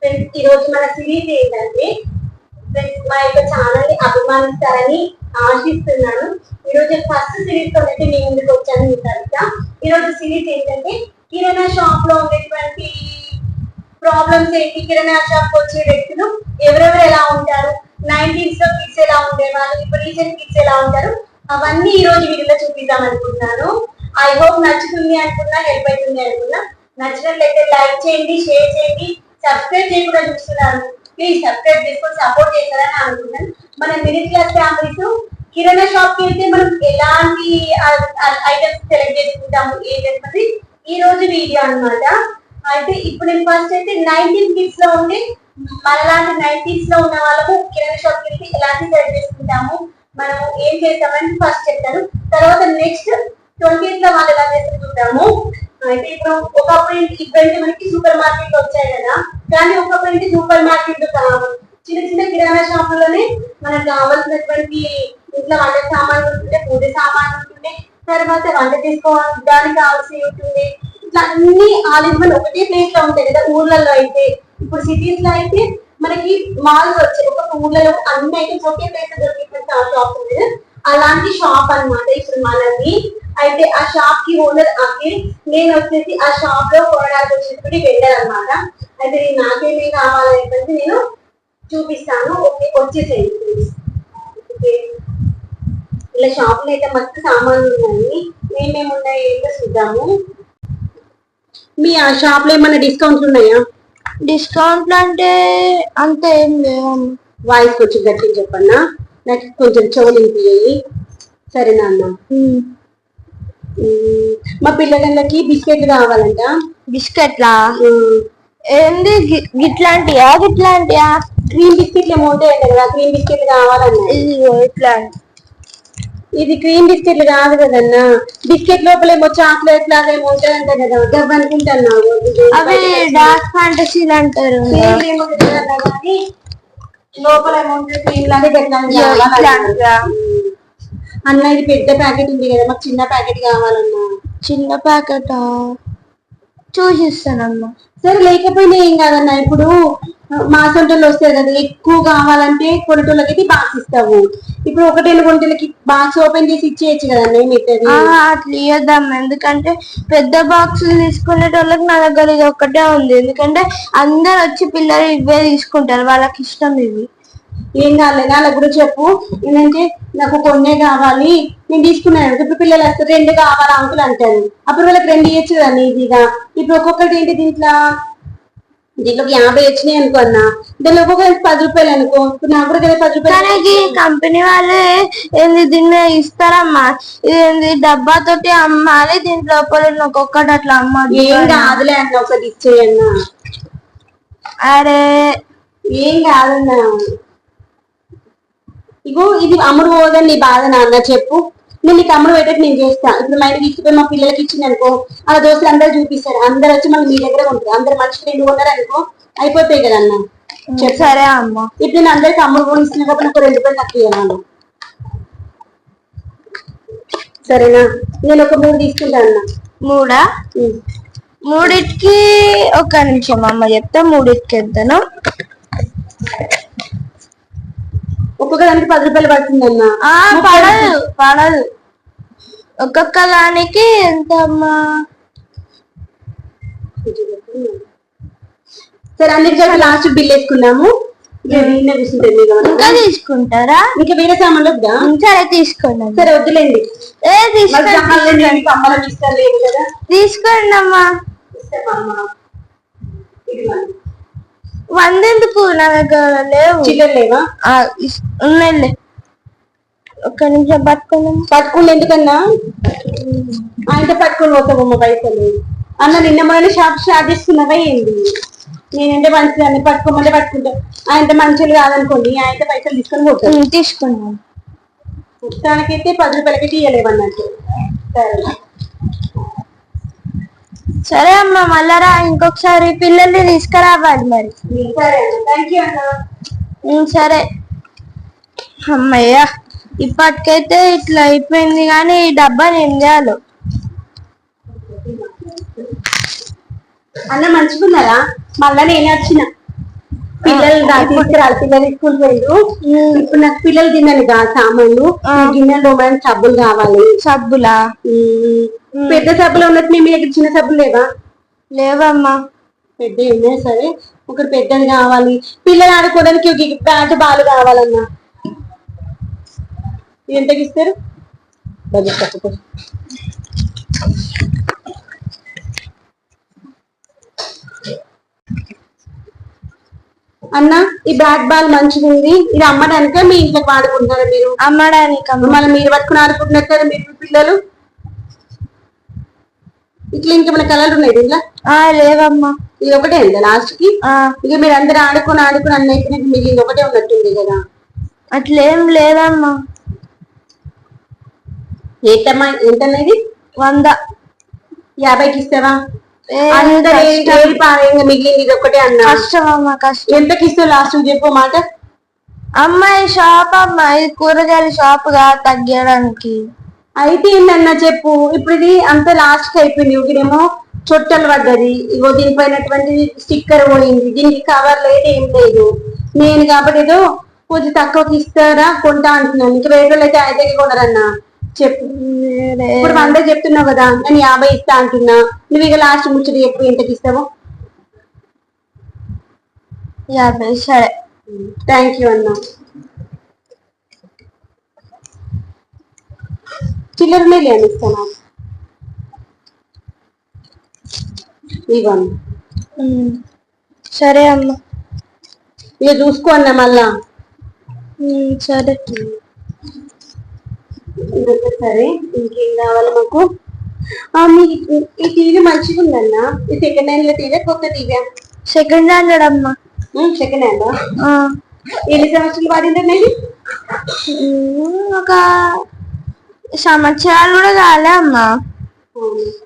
Friends, ఈ రోజు మన సిరీస్ ఏంటంటే ఫ్రెండ్స్ మా యొక్క ఛానల్ ని అభిమానిస్తారని ఆశిస్తున్నాను. ఈ రోజు ఫస్ట్ సిరీస్ తో అయితే మీ ముందుకు వచ్చాను. మీ తర్వాత ఈ రోజు సిరీస్ ఏంటంటే కిరాణా షాప్ లో ఉండేటువంటి ప్రాబ్లమ్స్ ఏంటి, కిరాణా షాప్ వచ్చే వ్యక్తులు ఎవరెవరు ఎలా ఉంటారు, 90s లో కిడ్స్ ఎలా ఉండేవాళ్ళు, ఇప్పుడు రీసెంట్ కిడ్స్ ఎలా ఉంటారు, అవన్నీ ఈ రోజు వీడియోలో చూపిద్దాం అనుకుంటున్నాను. ఐ హోప్ నచ్చుతుంది అనుకున్నా, హెల్ప్ అవుతుంది అనుకున్నా. నచ్చినట్లయితే లైక్ చేయండి, షేర్ చేయండి, సబ్స్క్రైబ్ చేయకుండా చూస్తున్నాను. ప్లీజ్ సబ్స్క్రైబ్ చేసుకొని సపోర్ట్ చేస్తారని అనుకుంటున్నాను. మన మిడిల్ క్లాస్ ఫ్యామిలీస్ కిరాణా షాప్ కి వెళ్తే మనం ఎలాంటి ఐటమ్స్ సెలెక్ట్ చేసుకుంటాము ఏంటంటే ఈ రోజు వీడియో అన్నమాట. అయితే ఇప్పుడు నేను ఫస్ట్ అయితే 19 కిడ్స్ లో ఉండి మనలాంటి 90s లో ఉన్న వాళ్ళము కిరాణా షాప్ కి వెళ్తే ఎలాంటి సెలెక్ట్ చేసుకుంటాము, మనము ఏం చేస్తామని ఫస్ట్ చెప్తాను. తర్వాత నెక్స్ట్ 20s లో వాళ్ళు ఎలా చేస్తే చూద్దాము. అయితే ఇప్పుడు ఒకప్పుడు ఇప్పుడైతే మనకి సూపర్ మార్కెట్ వచ్చాయి కదా, కానీ ఒకప్పుడు సూపర్ మార్కెట్ కావు, చిన్న చిన్న కిరాణా షాపుల్లోనే మనకు కావాల్సినటువంటి ఇంట్లో వంట సామాన్లు ఉంటుండే, పూజ సామాన్లు ఉంటుండే, తర్వాత వంట చేసుకోవడానికి కావాల్సి ఉంటుంది. ఇట్లా అన్ని ఆల్ ఇన్ వన్ ఒకటే ప్లేస్ లో ఉంటాయి కదా ఊర్లలో అయితే. ఇప్పుడు సిటీస్ లో అయితే మనకి మాల్స్ వచ్చాయి, ఒక ఊర్లలో అన్ని ఐటమ్స్ ఒకే ప్లేస్ లో దొరికే షాప్ ఉంది. అలాంటి షాప్ అన్నమాట ఇప్పుడు మనది. అయితే ఆ షాప్ కి ఓనర్ అఖిల్, నేను వచ్చేసి ఆ షాప్ లో కొనడానికి వచ్చినప్పుడు వెండర్ అన్నమాట. అయితే నేను నాకేమీ కావాలంటే నేను చూపిస్తాను. ఓకే, వచ్చేసేయండి. ఇలా షాప్ లో అయితే మస్తు సామాన్లు ఉన్నాయి, ఏమేమి ఉన్నాయి ఏంటో చూద్దాము. మీ ఆ షాప్ లో ఏమైనా డిస్కౌంట్స్ ఉన్నాయా? డిస్కౌంట్లు అంటే అంత ఏం లేవు. వాయిస్ కొంచెం గట్టిగా చెప్పన్నా, నాకు కొంచెం చెవులు వినిపించాయి. సరేనా అన్న? మా పిల్లలకి బిస్కెట్లు కావాలంట. బిస్కెట్లా? ఏంది గిట్లాంటియా? గిట్లాంటియా? క్రీమ్ బిస్కెట్లు ఏమో ఉంటాయి కదా, క్రీమ్ బిస్కెట్లు కావాలన్నా. ఇట్లాంటి ఇది క్రీమ్ బిస్కెట్లు కాదు కదన్నా, బిస్కెట్ లోపల ఏమో చాక్లెట్ లాగా ఏమో ఉంటాయంట కదా, గవ్ అనుకుంటున్నావు. అవి డార్క్ ఫ్యాంటసీలు అంటారు. కానీ లోపల ఏమో క్రీమ్ లాగా అన్న. ఇది పెద్ద ప్యాకెట్ ఉంది కదా, మాకు చిన్న ప్యాకెట్ కావాలన్నా. చిన్న ప్యాకెట్ చూసిస్తానమ్మా. సరే, లేకపోయినా ఏం కాదన్నా. ఇప్పుడు మా సొంతలు వస్తాయి కదా, ఎక్కువ కావాలంటే కొనటోళ్ళకి బాక్స్ ఇస్తావు. ఇప్పుడు 1 గంటలకి బాక్స్ ఓపెన్ చేసి ఇచ్చేయచ్చు కదన్నా. ఏమైతుంది? అట్లా ఇవ్వద్దాం, ఎందుకంటే పెద్ద బాక్సులు తీసుకునేటోళ్ళకి నా దగ్గర ఇది ఒక్కటే ఉంది. ఎందుకంటే అందరు వచ్చి పిల్లలు ఇవే తీసుకుంటారు, వాళ్ళకి ఇష్టం ఇవి. ఏం కాలేదు, అలా కూడా చెప్పు. ఏంటంటే నాకు కొన్నే కావాలి, నేను తీసుకున్నాను. ఇప్పుడు పిల్లలు వస్తారు 2 కావాలి అంకులు అంటారు, అప్పుడు వాళ్ళకి 2 ఇవ్వచ్చు కదా ఈజీగా. ఇప్పుడు ఒక్కొక్కటి ఏంటి దీంట్లోకి 50 వచ్చినాయి అనుకో అన్న, దాని ఒక్కొక్కటి 10 రూపాయలు అనుకో. ఇప్పుడు నాకు కూడా 10 రూపాయలు. కంపెనీ వాళ్ళే ఏంది దీన్ని ఇస్తారమ్మా, ఇది డబ్బా తోటి అమ్మాలి, దీని లోపల ఒక్కొక్కటి అట్లా అమ్మాలి. ఏం కాదులే అన్న, ఒకటి ఇచ్చేయన్నా. అరే ఏం కాదన్నా, ఇగో ఇది అమ్ముడు పోదని నీ బాధ నాన్న. చెప్పు, నేను నీకు అమ్ముడు పెట్టేది నేను చేస్తా. ఇప్పుడు మా ఇంటికి తీసుకుపోయి మా పిల్లలకి ఇచ్చింది అనుకో, ఆ దోస్తులు అందరూ చూపిస్తారు, అందరు వచ్చి మళ్ళీ మీ దగ్గర ఉంటారు. అందరు మనిషికి 2 కొన్నారు అనుకో, అయిపోతాయి కదా అన్న. సరే అమ్మ, ఇప్పుడు నేను అందరికి అమ్ముడు కొని ఇస్తున్నా కాబట్టి నాకు 2 రూపాయలు తక్కువ ఇవ్వాలి. సరేనా? నేను ఒక 3 తీసుకుంటా అన్న. 3? 3కి 1 నిమిషం అమ్మ చెప్తా. 3కి ఎంతను? ఒక్కొక్క దానికి 10 రూపాయలు పడుతుంది అన్న. పడదు. ఒక్కొక్క దానికి ఎంత అమ్మా? సరే, అన్నిటికీ లాస్ట్ బిల్ వేసుకున్నాము. ఇంకా తీసుకుంటారా? ఇంకా వేరే సామాన్లు వద్దా? సరే తీసుకున్నాం. సరే వద్దులేండి. తీసుకోండి అమ్మా. 100 ఎందుకు? నా దగ్గర లేవు. చిల్లర లేవా? ఉన్నాయిలే. 1 నిమిషం పట్టుకోండి. ఎందుకన్నా ఆయనతో పట్టుకొని పోతామమ్మ పైసలు. అన్న నిన్న మొన్న షాప్ స్టార్ట్ చేసుకున్నావా ఏంది? నేనంటే మంచిదాన్ని, పట్టుకోమని పట్టుకుంటా. ఆయనతో మంచులు కాదనుకోండి, ఆయనతో పైసలు తీసుకొని పోతాను. తీసుకున్నాను. మొత్తానికైతే 10 రూపాయలకి ఇవ్వలేమన్నట్టు. సరే అమ్మ, మళ్ళా ఇంకొకసారి పిల్లల్ని తీసుకురావాలి మరి. సరే అమ్మయ్య, ఇప్పటికైతే ఇట్లా అయిపోయింది. కానీ ఈ డబ్బాని ఏం చేయాలో? అన్న మంచుకున్నారా? మళ్ళా నేనే వచ్చిన. పిల్లలు తీసుకురాలి, పిల్లలు స్కూల్ పోయారు. ఇప్పుడు నాకు పిల్లలు తిన్నాను కా సామాన్లు, గిన్నెలు తోమడానికి సబ్బులు కావాలి. సబ్బులా? పెద్ద సబ్బులు ఉన్నట్టు మీ దగ్గర చిన్న సబ్బులు లేవా? లేవమ్మా. పెద్ద ఉన్నాయి, సరే ఒకటి పెద్దది కావాలి. పిల్లలు ఆడుకోవడానికి ఒక బ్యాట్ బాల్ కావాలన్నా ఎంతకి ఇస్తారు? బడ్జెట్ తక్కువ. అన్న ఈ బ్యాట్ బాల్ మంచిగా ఉంది, ఇది అమ్మడానికే మీ ఇంట్లోకి వాడుకుంటారా మీరు? అమ్మడానికి. మళ్ళీ మీరు పట్టుకుని ఆడుకుంటున్నారు కదా మీరు పిల్లలు. ఇట్లా ఇంకేమైనా కలర్లు ఉన్నాయి దీంట్లో? లేవమ్మా, ఇది ఒకటే ఉందా లాస్ట్ కి? ఇక మీరు అందరు ఆడుకొని అన్న అయిపోయినట్టు మీకు ఇది ఒకటే ఉన్నట్టుంది కదా? అట్లేం లేదమ్మా. ఏంటమ్మా ఏంటనేది? 100. 50కి ఇస్తావా? మిగిలింది ఇది ఒకటే అన్న. కష్టం అమ్మా, కష్టం. ఎంతకి ఇస్తావు లాస్ట్ చెప్పు మాట. అమ్మాయి షాప్ అమ్మా, ఇది కూరగాయల షాప్ గా తగ్గడానికి. అయితే ఏంటన్నా చెప్పు. ఇప్పుడు ఇది అంత లాస్ట్ కి అయిపోయింది, ఇదేమో చొట్టలు పడ్డది, ఇగో దీనిపైనటువంటి స్టిక్కర్ పోయింది, దీనికి కవర్ లేదు ఏం లేదు. నేను కాబట్టి ఏదో కొంచెం తక్కువకి ఇస్తారా కొంటా అంటున్నాను. ఇంకా వేరే అయితే 5కి కొనరన్నా చెప్పు. ఇప్పుడు 100 చెప్తున్నావు కదా, నేను 50 ఇస్తా అంటున్నా. నువ్వు ఇక లాస్ట్ ముచ్చట చెప్పు, ఎంతకి ఇస్తావు? 50. సరే, థ్యాంక్ యూ అన్న. చిల్లర మేలు అని ఇస్తాను ఇవన్నీ. సరే అమ్మ, ఇక చూసుకో అన్న మళ్ళా. సరే సరే, ఇంకేం కావాలి మాకు? ఈ టీవీ మంచిగా ఉందన్న. ఈ సెకండ్ హ్యాండ్ లో టీవీ కొత్త టీవీ? సెకండ్ హ్యాండ్ అమ్మా. Second hand. ఎన్ని సంవత్సరాలు వాడిందండి? ఒక సంవత్సరాలు కూడా కాలే అమ్మా.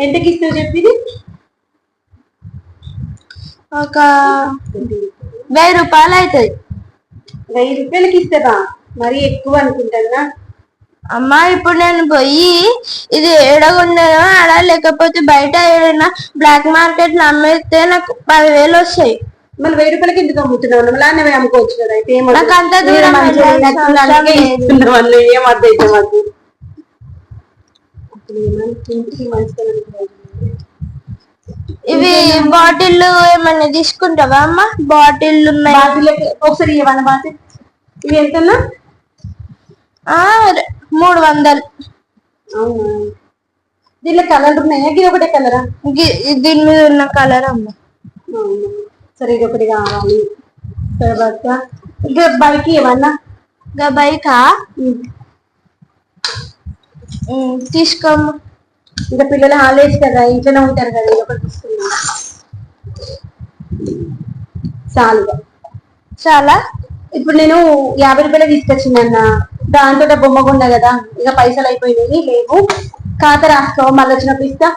ఎంతకి ఇస్తావు చెప్పింది? ఒక 1000 రూపాయలు అవుతుంది. 1000 రూపాయలకి ఇస్తావా? మరి ఎక్కువ అనుకుంటానా అమ్మా. ఇప్పుడు నేను పోయి ఇది ఏడగుండేనో ఆడ, లేకపోతే బయట ఏడైనా బ్లాక్ మార్కెట్ లో అమ్మేస్తే నాకు 10,000 వస్తాయి. మళ్ళీ 1000 రూపాయలకి ఎందుకు అమ్ముతున్నావు? మళ్ళీ నువ్వే అమ్ముకోవచ్చు కదా. అయితే నాకు అంత దూరం ఏమర్థైతే మాకు ఇవి బాటిల్ ఏమన్నా తీసుకుంటావా అమ్మా? బాటిల్ ఒకసారి ఇవ్వన్నా బాటిల్. ఇవి ఎంతన్నా? 300. అవునా? దీనిలో కలర్ ఉన్నాయా? ఇది ఒకటే కలరా? దీని మీద ఉన్న కలర్ అమ్మ. సరే, ఇది ఒకటి కావాలి. తర్వాత ఇంకా బైక్ ఏమన్నా? ఇంకా బైకా తీసుకోమ్మ. ఇంకా పిల్లలు హాలిడేస్ కదా, ఇంట్లోనే ఉంటారు కదా, ఇది ఒకటి తీసుకున్నా. చాలా. ఇప్పుడు నేను 50 రూపాయలు తీసుకొచ్చిందన్న, దాంతో బొమ్మ కొండ కదా, ఇక పైసలు అయిపోయినాయి, లేవు. ఖాతా రాసుకో, మళ్ళీ వచ్చినప్పుడు ఇస్తా.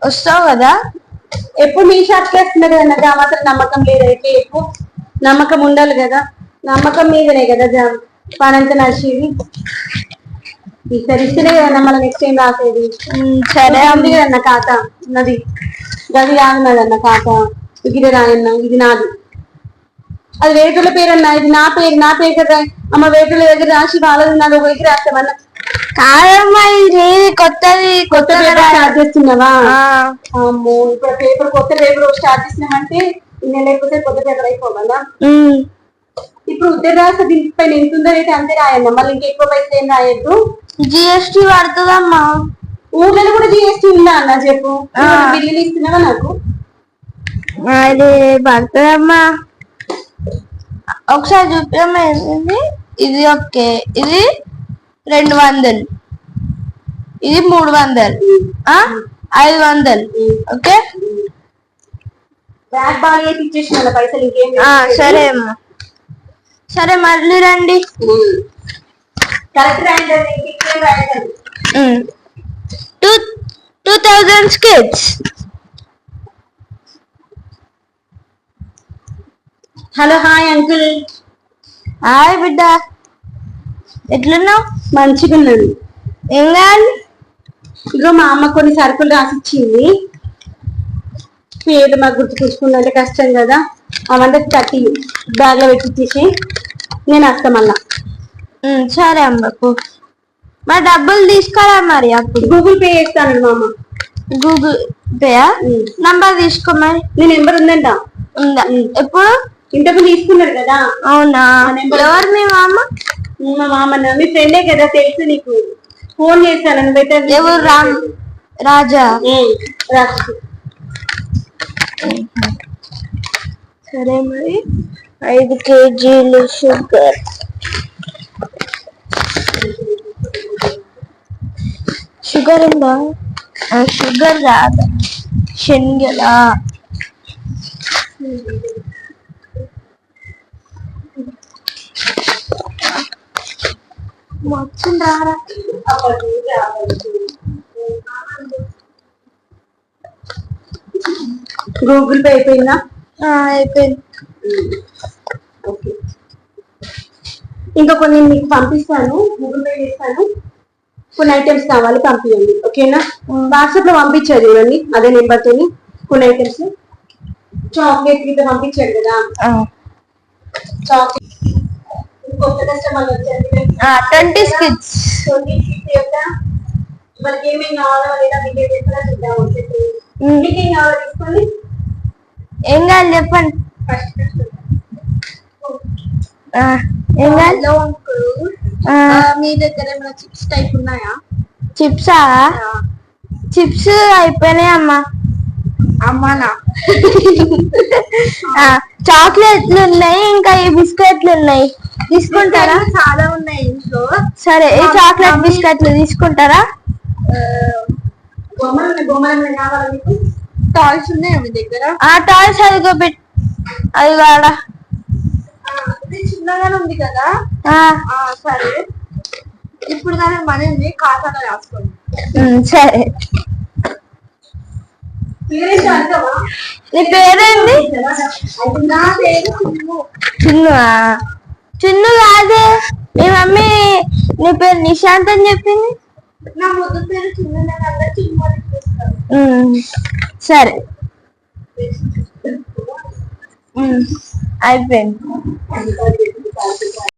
వస్తావు కదా? ఎప్పుడు మీ షాప్కి వస్తున్నా కదా నాకు మాత్రం నమ్మకం లేదైతే. ఎక్కువ నమ్మకం ఉండాలి కదా, నమ్మకం మీదనే కదా పనంతా నడిచేది. ఈసారి ఇస్తేనే కదన్నా మళ్ళీ నెక్స్ట్ టైం రాసేది. సరే ఉంది కదన్న ఖాతా ఉన్నది, గది రానున్నదన్న ఖాతా. ఇది రాయన్న, ఇది నాది. అది వేటుల పేరు అన్న, ఇది నా పేరు కదా అమ్మ. వేటుల దగ్గర రాసి వాళ్ళది నాది ఒక దగ్గర రాస్తామన్నా. కాదమ్మా, ఇది కొత్తది. కొత్త పేపర్ స్టార్ట్ చేస్తున్నావా? అమ్మో, ఇప్పుడు పేపర్ కొత్త పేపర్ స్టార్ట్ చేసినామంటే ఇన్న లేకపోతే కొత్త పేపర్ అయిపోవాలా? ఇప్పుడు ఉద్దర రాస్తే దీనిపైన ఎంత ఉందో రేటు అంతే రాయన్న, మళ్ళీ ఇంకెక్కువ పైసలు ఏం రాయద్దు. GST పడుతుందమ్మా. ఊళ్ళో కూడా GST ఉందా అన్న చెప్పు. బిల్లులు ఇస్తున్నావా నాకు? అది పడుతుందమ్మా. ఒకసారి చూపమ్మా. ఇది ఓకే, ఇది 200, ఇది 300, 500. ఓకే, బ్యాగ్ బాగా ఇచ్చేసిన పైసలు ఇంకేం. సరే అమ్మా, సరే మళ్ళీ రండి. కరెక్ట్ రాయండి. 2000 kids. Hello, hi uncle. Hi బిడ్డ, ఎట్లున్నావు? మంచిగా ఉన్నాను. ఏం కావాలి? ఇగో మా అమ్మ కొన్ని సరుకులు రాసిచ్చింది. పేర్లు మాకు గుర్తుకొచ్చుకుంటే కష్టం కదా, అవంతా కట్టి బ్యాగ్ లో పెట్టించేసి నేను వస్తా మళ్ళా. సరే అమ్మకు మరి డబ్బులు తీసుకోరా మరి అప్పుడు. గూగుల్ పే చేస్తాను మా అమ్మ. గూగుల్ పేయా? నంబర్ తీసుకో మరి. నీ నెంబర్ ఉందంట. ఉందా? ఎప్పుడు? ఇంతకు తీసుకున్నారు కదా. అవునా? ఎవరు మీ మామ? మా మామ మీ ఫ్రెండే కదా, తెలుసు నీకు. ఫోన్ చేస్తాను. ఎవరు? రాజా. సరే మరి 5 కేజీలు షుగర్. షుగర్ ఉందా? షుగర్ రాదా? శనగలా? మొత్తం రారా. గూగుల్ పే అయిపోయిందా? అయిపోయింది. ఇంకా కొన్ని మీకు పంపిస్తాను, గూగుల్ పే చేస్తాను. కొన్ని ఐటమ్స్ కావాలి, పంపించండి. ఓకేనా? వాట్సాప్ లో పంపించారు చూడండి, అదే నెంబర్ తోని కొన్ని ఐటమ్స్. చాక్లెట్ గిట్ల పంపించాడు కదా, చాక్లెట్. ఇంకొక కస్టమర్ వచ్చారు 20 స్కిట్స్. యొక్క మనకి ఏమేమి కావాలో లేదా మీకు ఏం చెప్పాలో చూద్దాం. మీకు ఏం కావాలో తీసుకోండి. ఏం కావాలి చెప్పండి. ఏం కావాలి? మీ దగ్గర ఏమైనా చిప్స్ టైప్ ఉన్నాయా? చిప్సా? చిప్స్ అయిపోయినాయి అమ్మా. అమ్మానా? చాక్లెట్లు ఉన్నాయి, ఇంకా ఈ బిస్కెట్లు ఉన్నాయి. తీసుకుంటారా? చాలా ఉన్నాయి ఇంట్లో. సరే, ఈ చాక్లెట్ బిస్కెట్లు తీసుకుంటారా? టాయ్స్ ఉన్నాయా మీ దగ్గర? టాయ్స్ అదిగో పెట్టి అది కాడా. ఇది చిన్నగానే ఉంది కదా. సరే, ఇప్పుడు దాని మనీ ఖాతాలో రాసుకోండి. సరే. నీ పేరేంటి? చిన్ను. చిన్ను కాదే, మీ మమ్మీ నీ పేరు నిశాంత్ అని చెప్పింది. నా ముద్దు పేరు చిన్ను. సరే, అయిపోయింది.